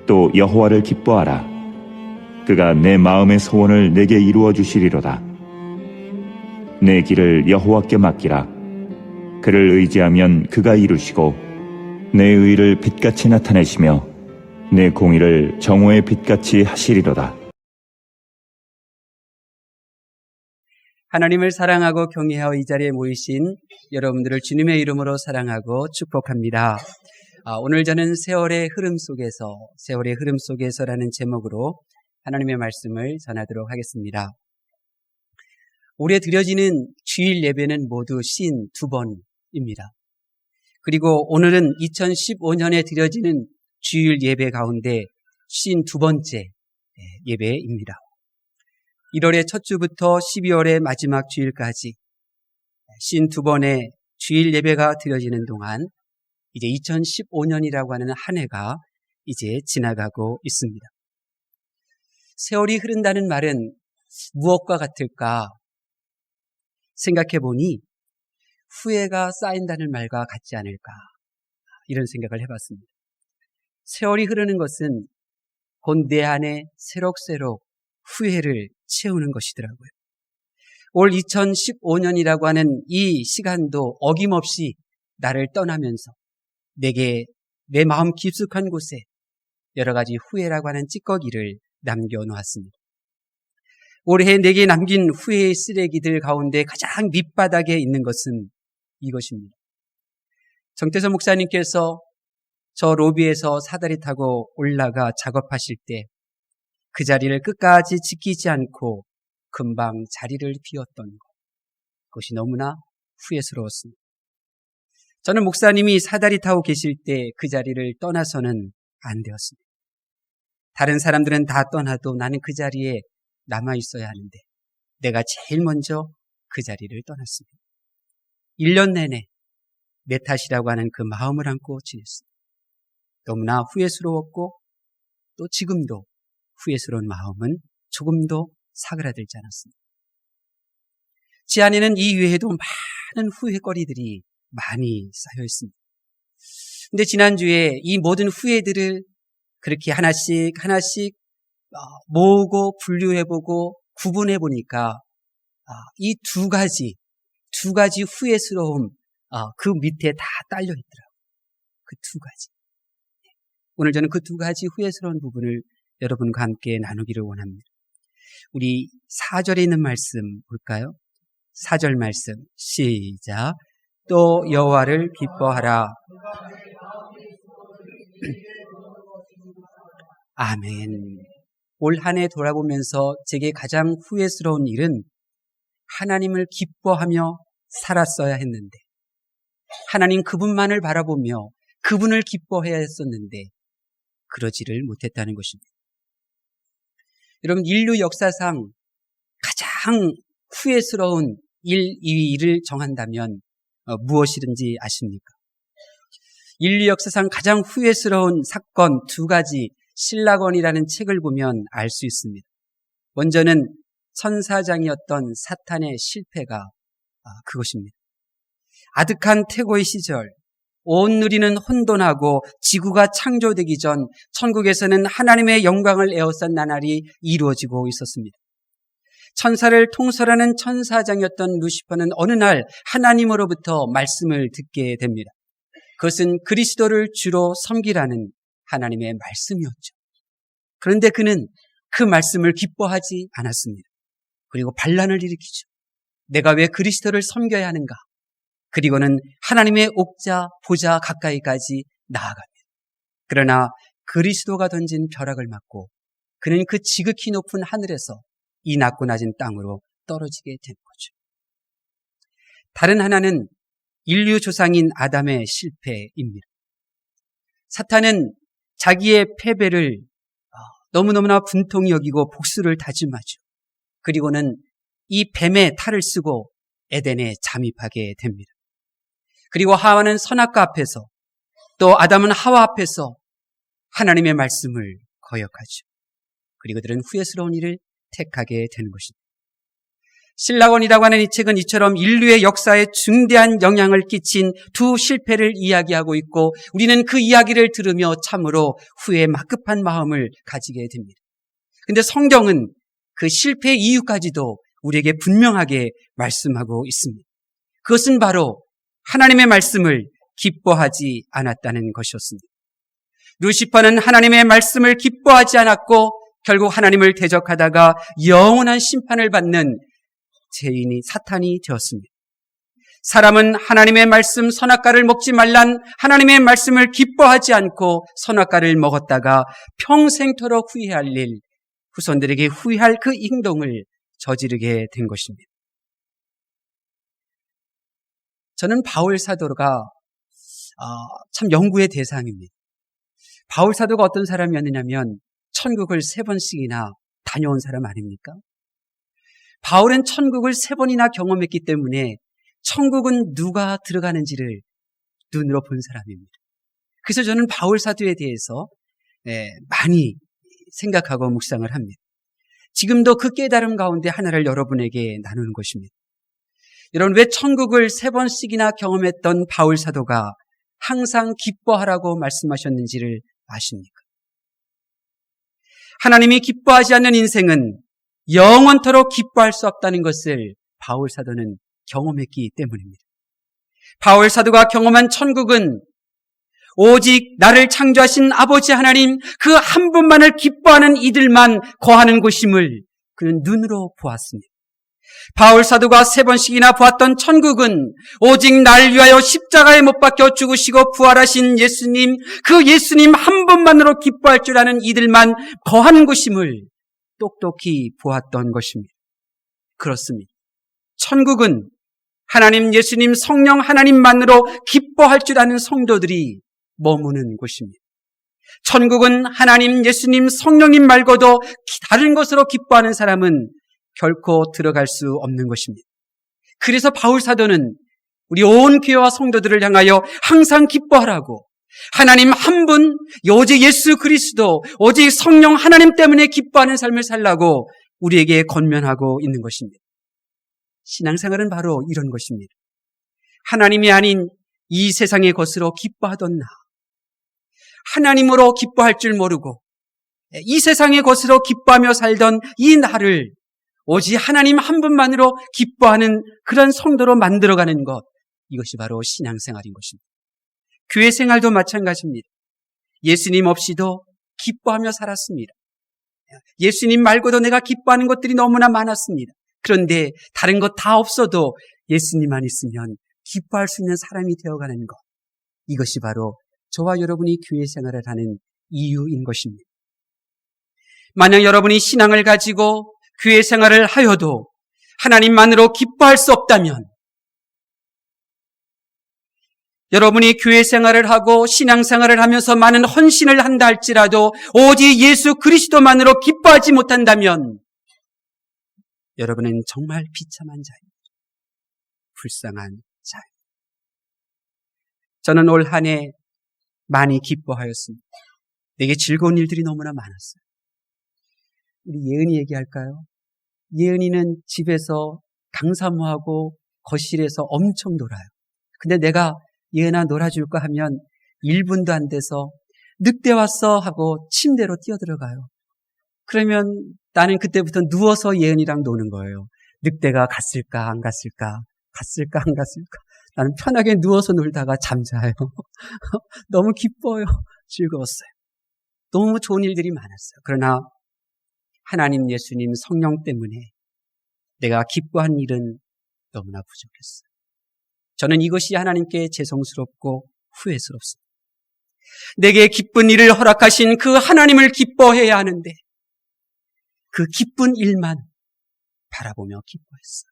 또 여호와를 기뻐하라. 그가 내 마음의 소원을 내게 이루어 주시리로다. 내 길을 여호와께 맡기라. 그를 의지하면 그가 이루시고 내 의를 빛같이 나타내시며 내 공의를 정오의 빛같이 하시리로다. 하나님을 사랑하고 경외하여 이 자리에 모이신 여러분들을 주님의 이름으로 사랑하고 축복합니다. 오늘 저는 세월의 흐름 속에서라는 제목으로 하나님의 말씀을 전하도록 하겠습니다. 올해 드려지는 주일 예배는 모두 52번입니다. 그리고 오늘은 2015년에 드려지는 주일 예배 가운데 52번째 예배입니다. 1월의 첫 주부터 12월의 마지막 주일까지 52번의 주일 예배가 드려지는 동안 이제 2015년이라고 하는 한 해가 이제 지나가고 있습니다. 세월이 흐른다는 말은 무엇과 같을까 생각해 보니 후회가 쌓인다는 말과 같지 않을까 이런 생각을 해봤습니다. 세월이 흐르는 것은 곧 내 안에 새록새록 후회를 채우는 것이더라고요. 올 2015년이라고 하는 이 시간도 어김없이 나를 떠나면서 내게 내 마음 깊숙한 곳에 여러 가지 후회라고 하는 찌꺼기를 남겨놓았습니다. 올해 내게 남긴 후회의 쓰레기들 가운데 가장 밑바닥에 있는 것은 이것입니다. 정태선 목사님께서 저 로비에서 사다리 타고 올라가 작업하실 때 그 자리를 끝까지 지키지 않고 금방 자리를 비웠던 것, 그것이 너무나 후회스러웠습니다. 저는 목사님이 사다리 타고 계실 때 그 자리를 떠나서는 안 되었습니다. 다른 사람들은 다 떠나도 나는 그 자리에 남아 있어야 하는데 내가 제일 먼저 그 자리를 떠났습니다. 1년 내내 내 탓이라고 하는 그 마음을 안고 지냈습니다. 너무나 후회스러웠고 또 지금도 후회스러운 마음은 조금도 사그라들지 않았습니다. 제 안에는 이 외에도 많은 후회거리들이 많이 쌓여 있습니다. 근데 지난주에 이 모든 후회들을 그렇게 하나씩 모으고 분류해보고 구분해보니까 이 두 가지 후회스러움 그 밑에 다 딸려있더라고요. 그 두 가지. 오늘 저는 그 두 가지 후회스러운 부분을 여러분과 함께 나누기를 원합니다. 우리 4절에 있는 말씀 볼까요? 4절 말씀 시작. 또 여호와를 기뻐하라. 아멘. 올 한 해 돌아보면서 제게 가장 후회스러운 일은 하나님을 기뻐하며 살았어야 했는데 하나님 그분만을 바라보며 그분을 기뻐해야 했었는데 그러지를 못했다는 것입니다. 여러분, 인류 역사상 가장 후회스러운 2위를 정한다면 무엇이든지 아십니까? 인류 역사상 가장 후회스러운 사건 두 가지 신라건이라는 책을 보면 알 수 있습니다. 먼저는 천사장이었던 사탄의 실패가 그것입니다. 아득한 태고의 시절, 온 누리는 혼돈하고 지구가 창조되기 전 천국에서는 하나님의 영광을 에워싼 나날이 이루어지고 있었습니다. 천사를 통솔하는 천사장이었던 루시퍼는 어느 날 하나님으로부터 말씀을 듣게 됩니다. 그것은 그리스도를 주로 섬기라는 하나님의 말씀이었죠. 그런데 그는 그 말씀을 기뻐하지 않았습니다. 그리고 반란을 일으키죠. 내가 왜 그리스도를 섬겨야 하는가? 그리고는 하나님의 옥자, 보좌 가까이까지 나아갑니다. 그러나 그리스도가 던진 벼락을 맞고 그는 그 지극히 높은 하늘에서 이 낮고 낮은 땅으로 떨어지게 된 거죠. 다른 하나는 인류 조상인 아담의 실패입니다. 사탄은 자기의 패배를 너무너무나 분통히 여기고 복수를 다짐하죠. 그리고는 이 뱀의 탈을 쓰고 에덴에 잠입하게 됩니다. 그리고 하와는 선악과 앞에서 또 아담은 하와 앞에서 하나님의 말씀을 거역하죠. 그리고 그들은 후회스러운 일을 택하게 되는 것입니다. 신라원이라고 하는 이 책은 이처럼 인류의 역사에 중대한 영향을 끼친 두 실패를 이야기하고 있고 우리는 그 이야기를 들으며 참으로 후회 막급한 마음을 가지게 됩니다. 근데 성경은 그 실패의 이유까지도 우리에게 분명하게 말씀하고 있습니다. 그것은 바로 하나님의 말씀을 기뻐하지 않았다는 것이었습니다. 루시퍼는 하나님의 말씀을 기뻐하지 않았고 결국 하나님을 대적하다가 영원한 심판을 받는 죄인이 사탄이 되었습니다. 사람은 하나님의 말씀 선악과를 먹지 말란 하나님의 말씀을 기뻐하지 않고 선악과를 먹었다가 평생토록 후회할 일, 후손들에게 후회할 그 행동을 저지르게 된 것입니다. 저는 바울 사도가 참 연구의 대상입니다. 바울 사도가 어떤 사람이었느냐면 천국을 3번씩이나 다녀온 사람 아닙니까? 바울은 천국을 3번이나 경험했기 때문에 천국은 누가 들어가는지를 눈으로 본 사람입니다. 그래서 저는 바울 사도에 대해서 많이 생각하고 묵상을 합니다. 지금도 그 깨달음 가운데 하나를 여러분에게 나누는 것입니다. 여러분, 왜 천국을 3번씩이나 경험했던 바울 사도가 항상 기뻐하라고 말씀하셨는지를 아십니까? 하나님이 기뻐하지 않는 인생은 영원토록 기뻐할 수 없다는 것을 바울 사도는 경험했기 때문입니다. 바울 사도가 경험한 천국은 오직 나를 창조하신 아버지 하나님 그 한 분만을 기뻐하는 이들만 거하는 곳임을 그는 눈으로 보았습니다. 바울 사도가 3번씩이나 보았던 천국은 오직 날 위하여 십자가에 못 박혀 죽으시고 부활하신 예수님, 그 예수님 한 분만으로 기뻐할 줄 아는 이들만 거하는 곳임을 똑똑히 보았던 것입니다. 그렇습니다. 천국은 하나님, 예수님, 성령 하나님만으로 기뻐할 줄 아는 성도들이 머무는 곳입니다. 천국은 하나님, 예수님, 성령님 말고도 다른 것으로 기뻐하는 사람은 결코 들어갈 수 없는 것입니다. 그래서 바울 사도는 우리 온 교회와 성도들을 향하여 항상 기뻐하라고, 하나님 한 분, 오직 예수 그리스도, 오직 성령 하나님 때문에 기뻐하는 삶을 살라고 우리에게 권면하고 있는 것입니다. 신앙생활은 바로 이런 것입니다. 하나님이 아닌 이 세상의 것으로 기뻐하던 나, 하나님으로 기뻐할 줄 모르고 이 세상의 것으로 기뻐하며 살던 이 나를 오직 하나님 한 분만으로 기뻐하는 그런 성도로 만들어가는 것, 이것이 바로 신앙생활인 것입니다. 교회 생활도 마찬가지입니다. 예수님 없이도 기뻐하며 살았습니다. 예수님 말고도 내가 기뻐하는 것들이 너무나 많았습니다. 그런데 다른 것 다 없어도 예수님만 있으면 기뻐할 수 있는 사람이 되어가는 것, 이것이 바로 저와 여러분이 교회 생활을 하는 이유인 것입니다. 만약 여러분이 신앙을 가지고 교회 생활을 하여도 하나님만으로 기뻐할 수 없다면, 여러분이 교회 생활을 하고 신앙생활을 하면서 많은 헌신을 한다 할지라도 오직 예수 그리스도만으로 기뻐하지 못한다면 여러분은 정말 비참한 자입니다. 불쌍한 자입니다. 저는 올 한 해 많이 기뻐하였습니다. 내게 즐거운 일들이 너무나 많았어요. 우리 예은이 얘기할까요? 예은이는 집에서 강사모하고 거실에서 엄청 놀아요. 근데 내가 예은아 놀아줄까 하면 1분도 안 돼서 늑대 왔어 하고 침대로 뛰어들어가요. 그러면 나는 그때부터 누워서 예은이랑 노는 거예요. 늑대가 갔을까 안 갔을까, 갔을까 안 갔을까. 나는 편하게 누워서 놀다가 잠자요. 너무 기뻐요. 즐거웠어요. 너무 좋은 일들이 많았어요. 그러나 하나님, 예수님, 성령 때문에 내가 기뻐한 일은 너무나 부족했어요. 저는 이것이 하나님께 죄송스럽고 후회스럽습니다. 내게 기쁜 일을 허락하신 그 하나님을 기뻐해야 하는데 그 기쁜 일만 바라보며 기뻐했어요.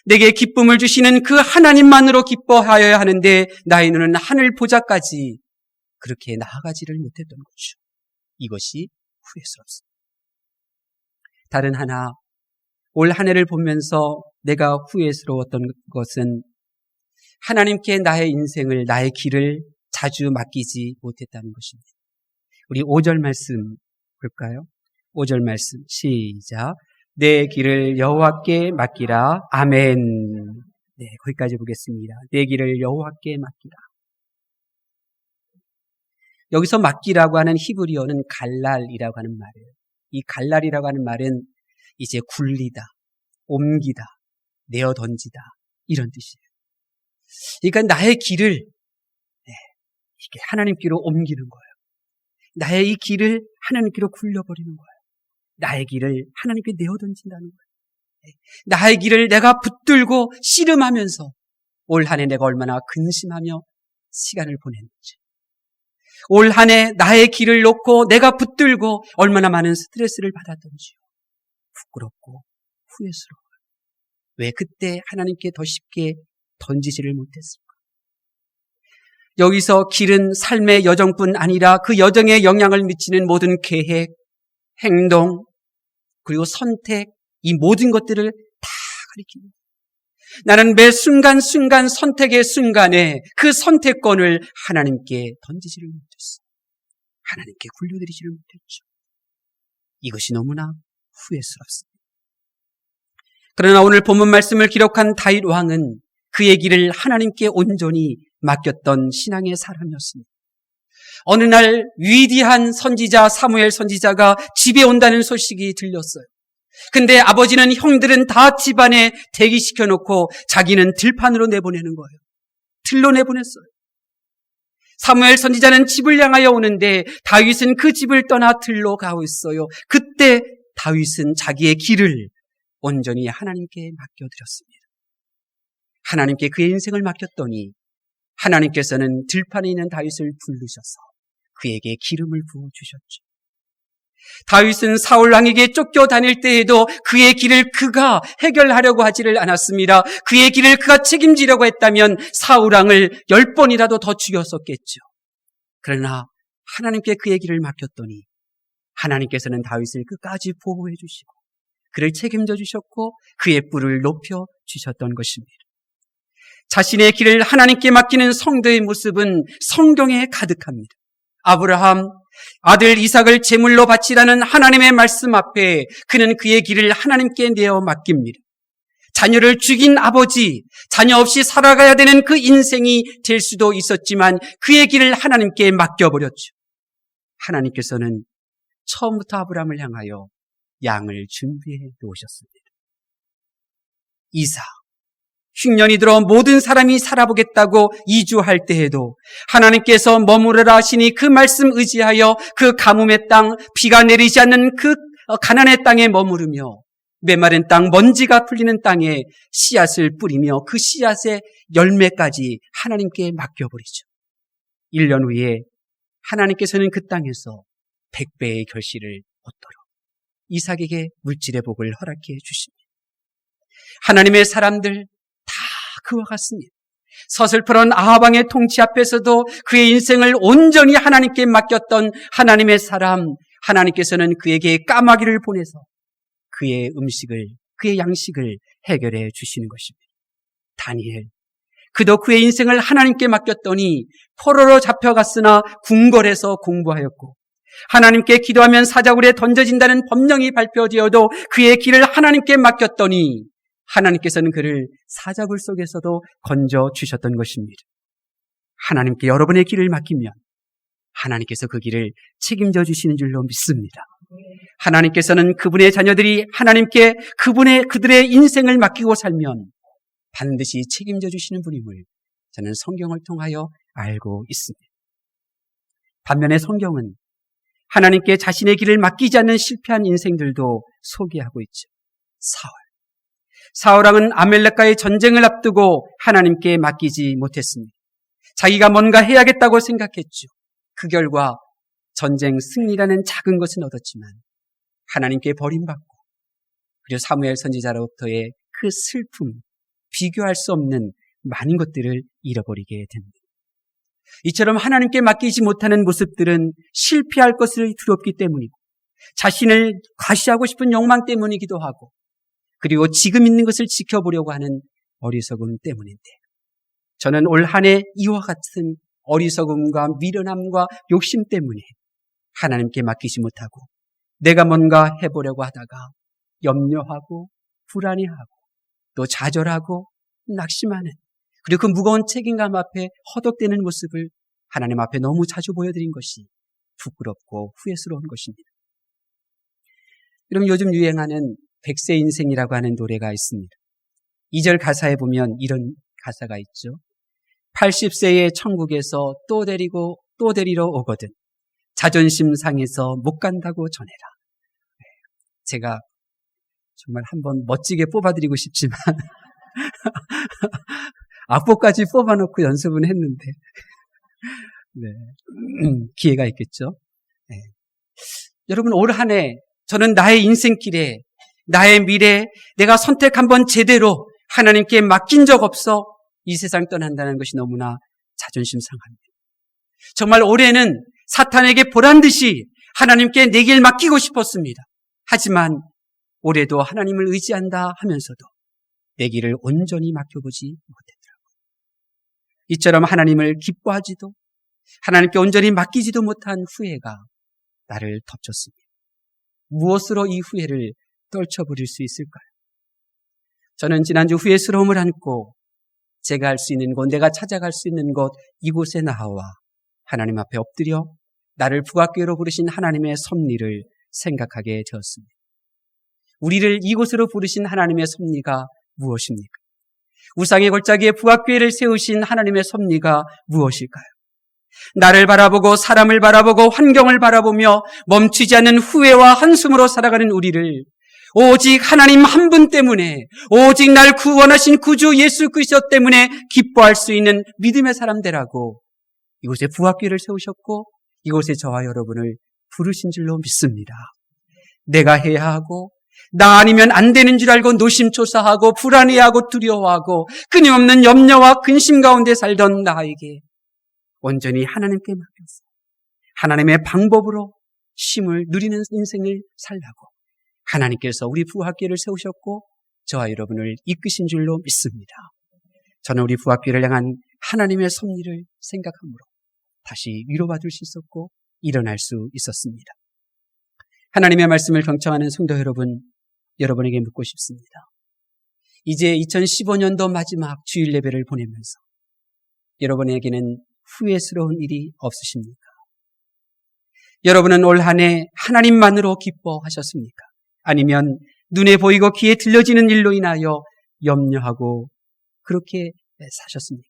내게 기쁨을 주시는 그 하나님만으로 기뻐하여야 하는데 나의 눈은 하늘 보좌까지 그렇게 나아가지를 못했던 거죠. 이것이 후회스럽습니다. 다른 하나, 올 한 해를 보면서 내가 후회스러웠던 것은 하나님께 나의 인생을, 나의 길을 자주 맡기지 못했다는 것입니다. 우리 5절 말씀 볼까요? 5절 말씀 시작. 내 길을 여호와께 맡기라. 아멘. 네, 거기까지 보겠습니다. 내 길을 여호와께 맡기라. 여기서 맡기라고 하는 히브리어는 갈랄이라고 하는 말이에요. 이 갈랄이라고 하는 말은 이제 굴리다, 옮기다, 내어 던지다 이런 뜻이에요. 그러니까 나의 길을 이렇게 하나님께로 옮기는 거예요. 나의 이 길을 하나님께로 굴려버리는 거예요. 나의 길을 하나님께 내어 던진다는 거예요. 나의 길을 내가 붙들고 씨름하면서 올 한 해 내가 얼마나 근심하며 시간을 보냈는지, 올 한 해 나의 길을 놓고 내가 붙들고 얼마나 많은 스트레스를 받았던지요. 부끄럽고 후회스러워요. 왜 그때 하나님께 더 쉽게 던지지를 못했을까? 여기서 길은 삶의 여정뿐 아니라 그 여정에 영향을 미치는 모든 계획, 행동, 그리고 선택, 이 모든 것들을 다 가리킵니다. 나는 매 순간순간 선택의 순간에 그 선택권을 하나님께 던지지를 못했어요. 하나님께 굴려드리지를 못했죠. 이것이 너무나 후회스럽습니다. 그러나 오늘 본문 말씀을 기록한 다윗 왕은 그의 길을 하나님께 온전히 맡겼던 신앙의 사람이었습니다. 어느 날 위대한 선지자 사무엘 선지자가 집에 온다는 소식이 들렸어요. 근데 아버지는 형들은 다 집안에 대기시켜 놓고 자기는 들판으로 내보내는 거예요. 들로 내보냈어요. 사무엘 선지자는 집을 향하여 오는데 다윗은 그 집을 떠나 들로 가고 있어요. 그때 다윗은 자기의 길을 온전히 하나님께 맡겨드렸습니다. 하나님께 그의 인생을 맡겼더니 하나님께서는 들판에 있는 다윗을 부르셔서 그에게 기름을 부어주셨죠. 다윗은 사울 왕에게 쫓겨다닐 때에도 그의 길을 그가 해결하려고 하지를 않았습니다. 그의 길을 그가 책임지려고 했다면 사울 왕을 10번이라도 더 죽였었겠죠. 그러나 하나님께 그의 길을 맡겼더니 하나님께서는 다윗을 끝까지 보호해 주시고 그를 책임져 주셨고 그의 뿔을 높여 주셨던 것입니다. 자신의 길을 하나님께 맡기는 성도의 모습은 성경에 가득합니다. 아브라함, 아들 이삭을 제물로 바치라는 하나님의 말씀 앞에 그는 그의 길을 하나님께 내어 맡깁니다. 자녀를 죽인 아버지, 자녀 없이 살아가야 되는 그 인생이 될 수도 있었지만 그의 길을 하나님께 맡겨버렸죠. 하나님께서는 처음부터 아브라함을 향하여 양을 준비해 놓으셨습니다. 이삭, 흉년이 들어 모든 사람이 살아보겠다고 이주할 때에도 하나님께서 머무르라 하시니 그 말씀 의지하여 그 가뭄의 땅, 비가 내리지 않는 그 가난의 땅에 머무르며 메마른 땅, 먼지가 풀리는 땅에 씨앗을 뿌리며 그 씨앗의 열매까지 하나님께 맡겨버리죠. 1년 후에 하나님께서는 그 땅에서 100배의 결실을 얻도록 이삭에게 물질의 복을 허락해 주십니다. 하나님의 사람들 다 그와 같습니다. 서슬퍼런 아합 왕의 통치 앞에서도 그의 인생을 온전히 하나님께 맡겼던 하나님의 사람, 하나님께서는 그에게 까마귀를 보내서 그의 음식을, 그의 양식을 해결해 주시는 것입니다. 다니엘, 그도 그의 인생을 하나님께 맡겼더니 포로로 잡혀갔으나 궁궐에서 공부하였고 하나님께 기도하면 사자굴에 던져진다는 법령이 발표되어도 그의 길을 하나님께 맡겼더니 하나님께서는 그를 사자굴 속에서도 건져주셨던 것입니다. 하나님께 여러분의 길을 맡기면 하나님께서 그 길을 책임져 주시는 줄로 믿습니다. 하나님께서는 그분의 자녀들이 하나님께 그들의 인생을 맡기고 살면 반드시 책임져 주시는 분임을 저는 성경을 통하여 알고 있습니다. 반면에 성경은 하나님께 자신의 길을 맡기지 않는 실패한 인생들도 소개하고 있죠. 사울 왕은 아멜렉과의 전쟁을 앞두고 하나님께 맡기지 못했습니다. 자기가 뭔가 해야겠다고 생각했죠. 그 결과 전쟁 승리라는 작은 것은 얻었지만 하나님께 버림받고 그리고 사무엘 선지자로부터의 그 슬픔, 비교할 수 없는 많은 것들을 잃어버리게 됩니다. 이처럼 하나님께 맡기지 못하는 모습들은 실패할 것을 두렵기 때문이고 자신을 과시하고 싶은 욕망 때문이기도 하고 그리고 지금 있는 것을 지켜보려고 하는 어리석음 때문인데 저는 올 한 해 이와 같은 어리석음과 미련함과 욕심 때문에 하나님께 맡기지 못하고 내가 뭔가 해보려고 하다가 염려하고 불안해하고 또 좌절하고 낙심하는, 그리고 그 무거운 책임감 앞에 허덕대는 모습을 하나님 앞에 너무 자주 보여드린 것이 부끄럽고 후회스러운 것입니다. 여러분, 요즘 유행하는 백세 인생이라고 하는 노래가 있습니다. 2절 가사에 보면 이런 가사가 있죠. 80세의 천국에서 또 데리러 오거든 자존심 상해서 못 간다고 전해라. 제가 정말 한번 멋지게 뽑아드리고 싶지만 악보까지 뽑아놓고 연습은 했는데 기회가 있겠죠. 여러분, 올 한 해 저는 나의 인생길에, 나의 미래, 내가 선택 한번 제대로 하나님께 맡긴 적 없어 이 세상 떠난다는 것이 너무나 자존심 상합니다. 정말 올해는 사탄에게 보란듯이 하나님께 내 길 맡기고 싶었습니다. 하지만 올해도 하나님을 의지한다 하면서도 내 길을 온전히 맡겨보지 못했더라고요. 이처럼 하나님을 기뻐하지도 하나님께 온전히 맡기지도 못한 후회가 나를 덮쳤습니다. 무엇으로 이 후회를 떨쳐버릴 수 있을까요? 저는 지난주 후회스러움을 안고 제가 할 수 있는 곳, 내가 찾아갈 수 있는 곳, 이곳에 나와 하나님 앞에 엎드려 나를 부각교회로 부르신 하나님의 섭리를 생각하게 되었습니다. 우리를 이곳으로 부르신 하나님의 섭리가 무엇입니까? 우상의 골짜기에 부각교회를 세우신 하나님의 섭리가 무엇일까요? 나를 바라보고 사람을 바라보고 환경을 바라보며 멈추지 않는 후회와 한숨으로 살아가는 우리를 오직 하나님 한 분 때문에, 오직 날 구원하신 구주 예수 그리스도 때문에 기뻐할 수 있는 믿음의 사람 되라고 이곳에 부학교를 세우셨고 이곳에 저와 여러분을 부르신 줄로 믿습니다. 내가 해야 하고 나 아니면 안 되는 줄 알고 노심초사하고 불안해하고 두려워하고 끊임없는 염려와 근심 가운데 살던 나에게 온전히 하나님께 맡겨서 하나님의 방법으로 쉼을 누리는 인생을 살라고 하나님께서 우리 부학교를 세우셨고 저와 여러분을 이끄신 줄로 믿습니다. 저는 우리 부학교를 향한 하나님의 섭리를 생각함으로 다시 위로받을 수 있었고 일어날 수 있었습니다. 하나님의 말씀을 경청하는 성도 여러분, 여러분에게 묻고 싶습니다. 이제 2015년도 마지막 주일 예배를 보내면서 여러분에게는 후회스러운 일이 없으십니까? 여러분은 올 한 해 하나님만으로 기뻐하셨습니까? 아니면 눈에 보이고 귀에 들려지는 일로 인하여 염려하고 그렇게 사셨습니까?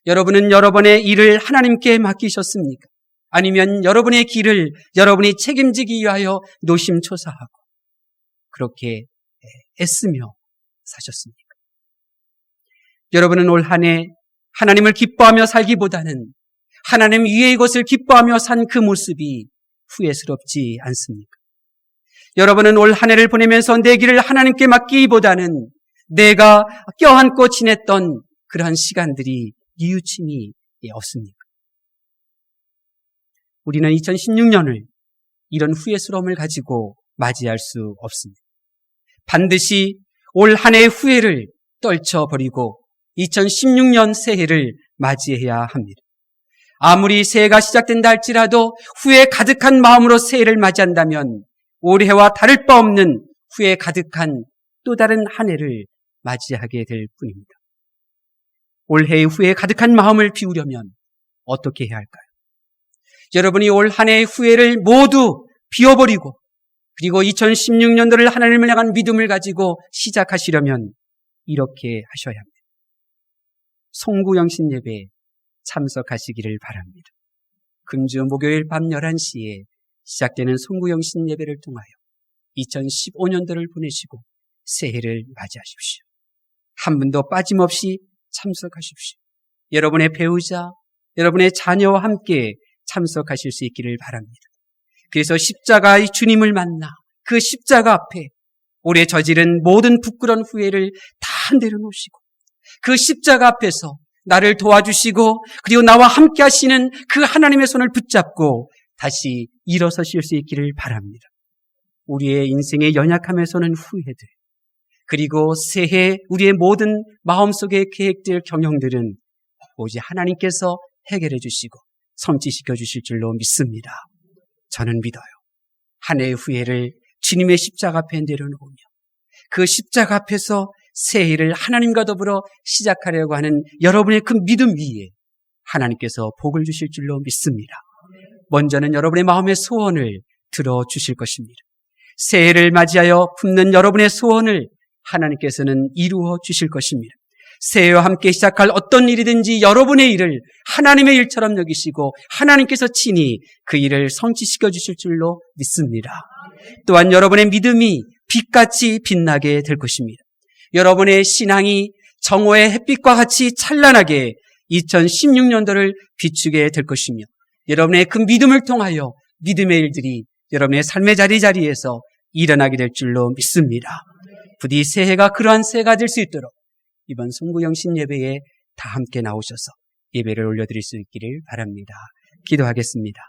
여러분은 여러분의 일을 하나님께 맡기셨습니까? 아니면 여러분의 길을 여러분이 책임지기 위하여 노심초사하고 그렇게 애쓰며 사셨습니까? 여러분은 올 한 해 하나님을 기뻐하며 살기보다는 하나님 위의 것을 기뻐하며 산 그 모습이 후회스럽지 않습니까? 여러분은 올 한 해를 보내면서 내 길을 하나님께 맡기기보다는 내가 껴안고 지냈던 그러한 시간들이 뉘우침이 없습니까? 우리는 2016년을 이런 후회스러움을 가지고 맞이할 수 없습니다. 반드시 올 한 해의 후회를 떨쳐버리고 2016년 새해를 맞이해야 합니다. 아무리 새해가 시작된다 할지라도 후회 가득한 마음으로 새해를 맞이한다면 올해와 다를 바 없는 후회 가득한 또 다른 한 해를 맞이하게 될 뿐입니다. 올해의 후회 가득한 마음을 비우려면 어떻게 해야 할까요? 여러분이 올 한 해의 후회를 모두 비워버리고 그리고 2016년도를 하나님을 향한 믿음을 가지고 시작하시려면 이렇게 하셔야 합니다. 송구영신 예배에 참석하시기를 바랍니다. 금주 목요일 밤 11시에 시작되는 송구영신 예배를 통하여 2015년도를 보내시고 새해를 맞이하십시오. 한 분도 빠짐없이 참석하십시오. 여러분의 배우자, 여러분의 자녀와 함께 참석하실 수 있기를 바랍니다. 그래서 십자가의 주님을 만나 그 십자가 앞에 올해 저지른 모든 부끄러운 후회를 다 내려놓으시고 그 십자가 앞에서 나를 도와주시고 그리고 나와 함께 하시는 그 하나님의 손을 붙잡고 다시 일어서실 수 있기를 바랍니다. 우리의 인생의 연약함에서는 후회들 그리고 새해 우리의 모든 마음속의 계획들, 경영들은 오직 하나님께서 해결해 주시고 성취시켜 주실 줄로 믿습니다. 저는 믿어요. 한 해의 후회를 주님의 십자가 앞에 내려놓으며 그 십자가 앞에서 새해를 하나님과 더불어 시작하려고 하는 여러분의 그 믿음 위에 하나님께서 복을 주실 줄로 믿습니다. 먼저는 여러분의 마음의 소원을 들어주실 것입니다. 새해를 맞이하여 품는 여러분의 소원을 하나님께서는 이루어 주실 것입니다. 새해와 함께 시작할 어떤 일이든지 여러분의 일을 하나님의 일처럼 여기시고 하나님께서 친히 그 일을 성취시켜 주실 줄로 믿습니다. 또한 여러분의 믿음이 빛같이 빛나게 될 것입니다. 여러분의 신앙이 정오의 햇빛과 같이 찬란하게 2016년도를 비추게 될 것이며 여러분의 그 믿음을 통하여 믿음의 일들이 여러분의 삶의 자리자리에서 일어나게 될 줄로 믿습니다. 부디 새해가 그러한 새해가 될 수 있도록 이번 송구영신 예배에 다 함께 나오셔서 예배를 올려드릴 수 있기를 바랍니다. 기도하겠습니다.